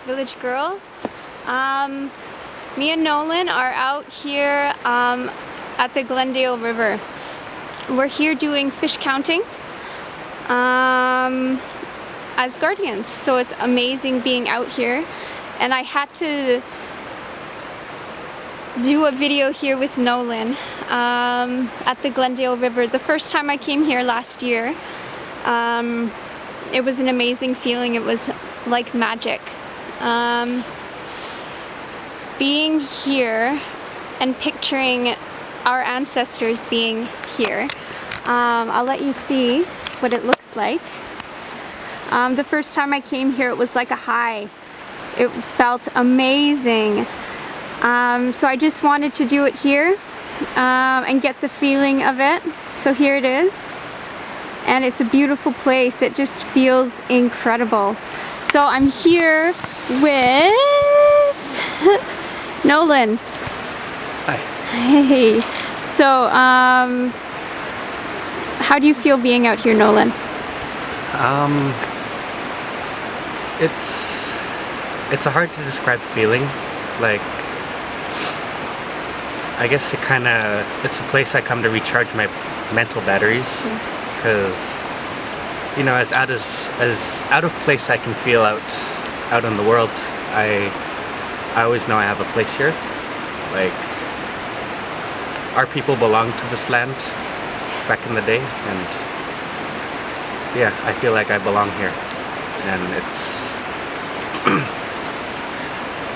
Village Girl. Me and Nolan are out here at the Glendale River. We're here doing fish counting as guardians, so it's amazing being out here. And I had to do a video here with Nolan at the Glendale River. The first time I came here last year, it was an amazing feeling. It was like magic. Being here and picturing our ancestors being here. I'll let you see what it looks like. The first time I came here, it was like a high. It felt amazing. So I just wanted to do it here and get the feeling of it. So here it is. And it's a beautiful place. It just feels incredible. So I'm here with Nolan. Hi. Hey. So, how do you feel being out here, Nolan? It's a hard to describe feeling. Like, I guess it's a place I come to recharge my mental batteries. Because, you know, as out of place I can feel out in the world, I always know I have a place here. Like, our people belong to this land back in the day, and yeah, I feel like I belong here. And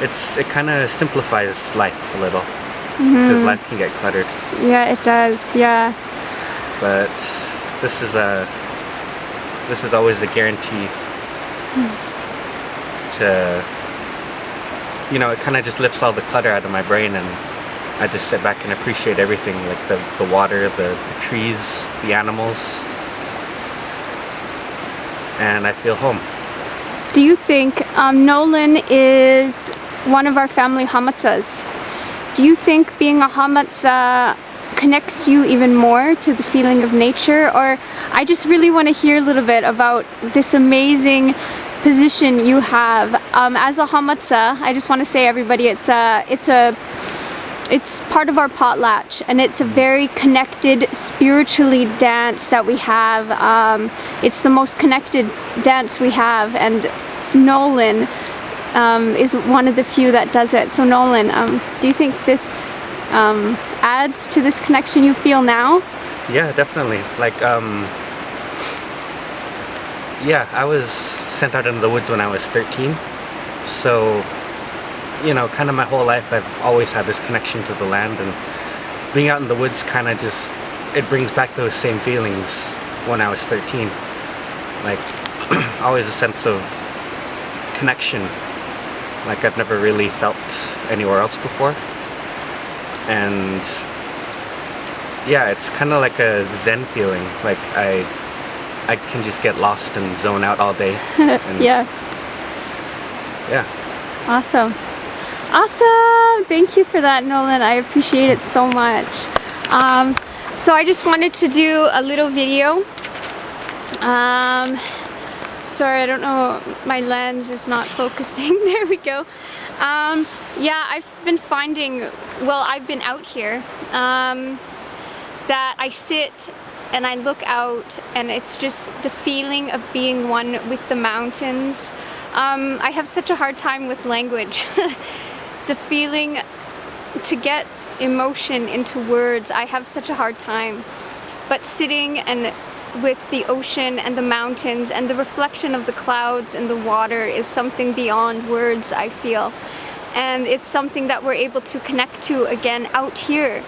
it kind of simplifies life a little, because life can get cluttered. Yeah, it does. Yeah. But this is always a guarantee to, you know, it kind of just lifts all the clutter out of my brain, and I just sit back and appreciate everything, like the water, the trees, the animals, and I feel home. Do you think Nolan is one of our family hamatzas? Do you think being a hamatza connects you even more to the feeling of nature? Or I just really want to hear a little bit about this amazing position you have as a hamatza. I just want to say, everybody, it's part of our potlatch, and it's a very connected spiritually dance that we have. It's the most connected dance we have, and Nolan is one of the few that does it. So Nolan, do you think this adds to this connection you feel now? Yeah, definitely. Like, yeah, I was sent out into the woods when I was 13, so, you know, kind of my whole life I've always had this connection to the land, and being out in the woods kind of just, it brings back those same feelings when I was 13. Like, always a sense of connection, like I've never really felt anywhere else before. And yeah, it's kind of like a zen feeling. Like I can just get lost and zone out all day. And yeah. Awesome. Thank you for that, Nolan. I appreciate it so much. So I just wanted to do a little video. Sorry, I don't know, my lens is not focusing. There we go. Yeah, I've been finding, well, I've been out here, that I sit and I look out, and it's just the feeling of being one with the mountains. I have such a hard time with language. The feeling to get emotion into words, I have such a hard time. But sitting and with the ocean and the mountains and the reflection of the clouds and the water is something beyond words, I feel. And it's something that we're able to connect to again out here.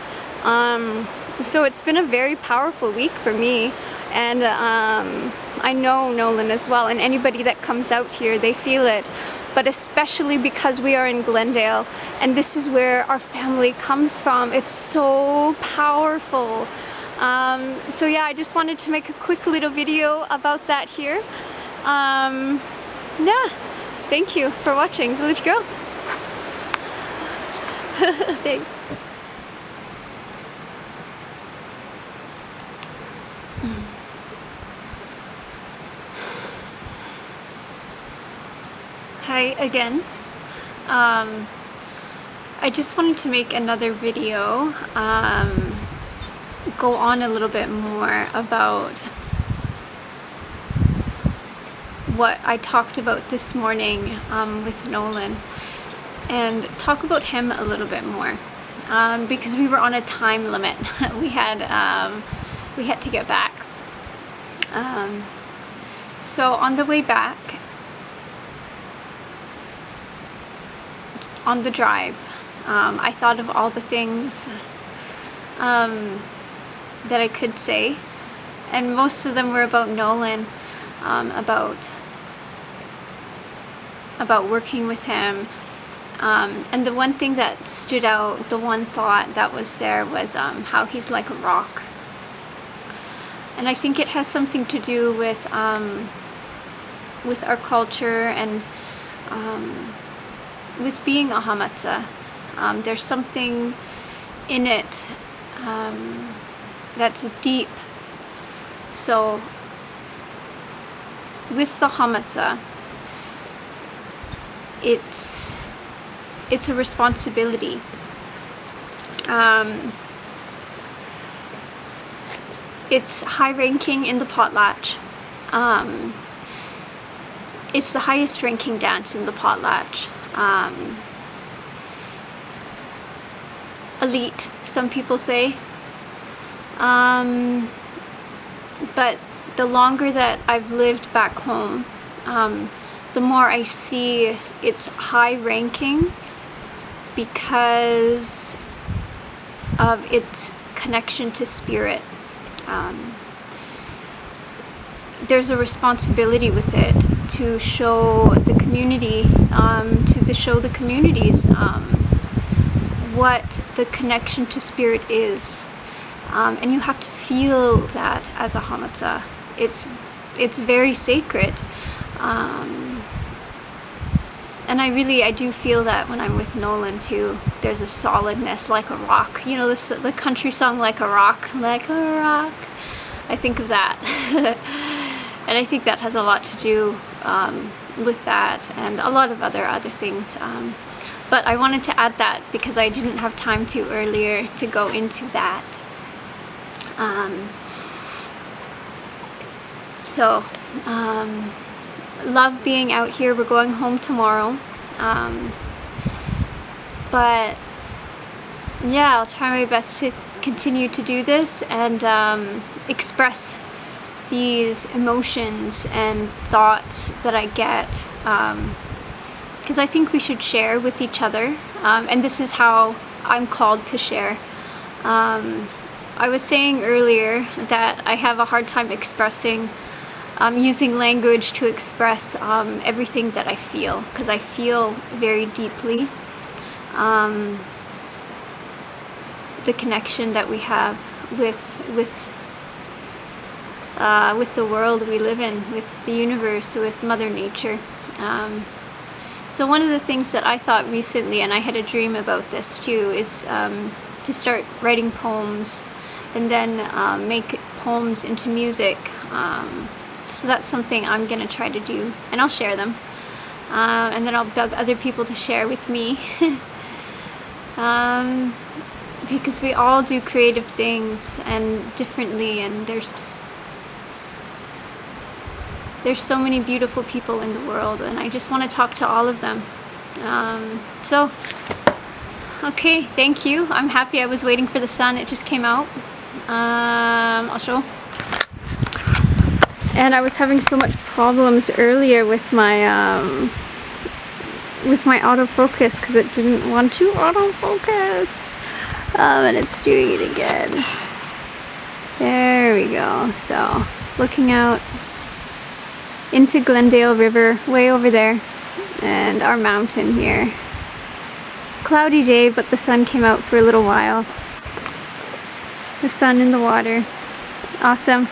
So it's been a very powerful week for me, and I know Nolan as well, and anybody that comes out here, they feel it. But especially because we are in Glendale, and this is where our family comes from, it's so powerful. So yeah, I just wanted to make a quick little video about that here. Yeah, thank you for watching Village Girl. Thanks. Hi again. I just wanted to make another video, go on a little bit more about what I talked about this morning with Nolan, and talk about him a little bit more, because we were on a time limit. we had to get back. So on the way back, on the drive, I thought of all the things that I could say, and most of them were about Nolan, about working with him, and the one thing that stood out, the one thought that was there was how he's like a rock. And I think it has something to do with our culture and with being a hamatsa. There's something in it that's deep. So with the hamatsa, it's a responsibility. It's high ranking in the potlatch. It's the highest ranking dance in the potlatch. Elite, some people say. But the longer that I've lived back home, the more I see it's high ranking because of its connection to spirit. There's a responsibility with it to show the community, show the communities what the connection to spirit is, and you have to feel that as a hamatsa. It's very sacred, and I do feel that when I'm with Nolan too. There's a solidness, like a rock. You know, the country song, like a rock, like a rock. I think of that. And I think that has a lot to do with that, and a lot of other things. But I wanted to add that because I didn't have time to earlier to go into that. Love being out here. We're going home tomorrow. But yeah, I'll try my best to continue to do this and express these emotions and thoughts that I get, because I think we should share with each other, and this is how I'm called to share. I was saying earlier that I have a hard time expressing, using language to express everything that I feel, because I feel very deeply the connection that we have with the world we live in, with the universe, with Mother Nature. So one of the things that I thought recently, and I had a dream about this too, is to start writing poems and then make poems into music. So that's something I'm gonna try to do, and I'll share them. And then I'll beg other people to share with me. Because we all do creative things and differently, and there's so many beautiful people in the world, and I just want to talk to all of them. Okay, thank you. I'm happy. I was waiting for the sun. It just came out. I'll show. And I was having so much problems earlier with my autofocus because it didn't want to autofocus. And it's doing it again. There we go. So, looking out into Glendale River, way over there, and our mountain here. Cloudy day, but the sun came out for a little while. The sun in the water. Awesome.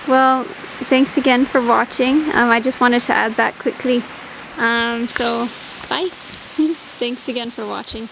Well, thanks again for watching. I just wanted to add that quickly. So, bye. Thanks again for watching.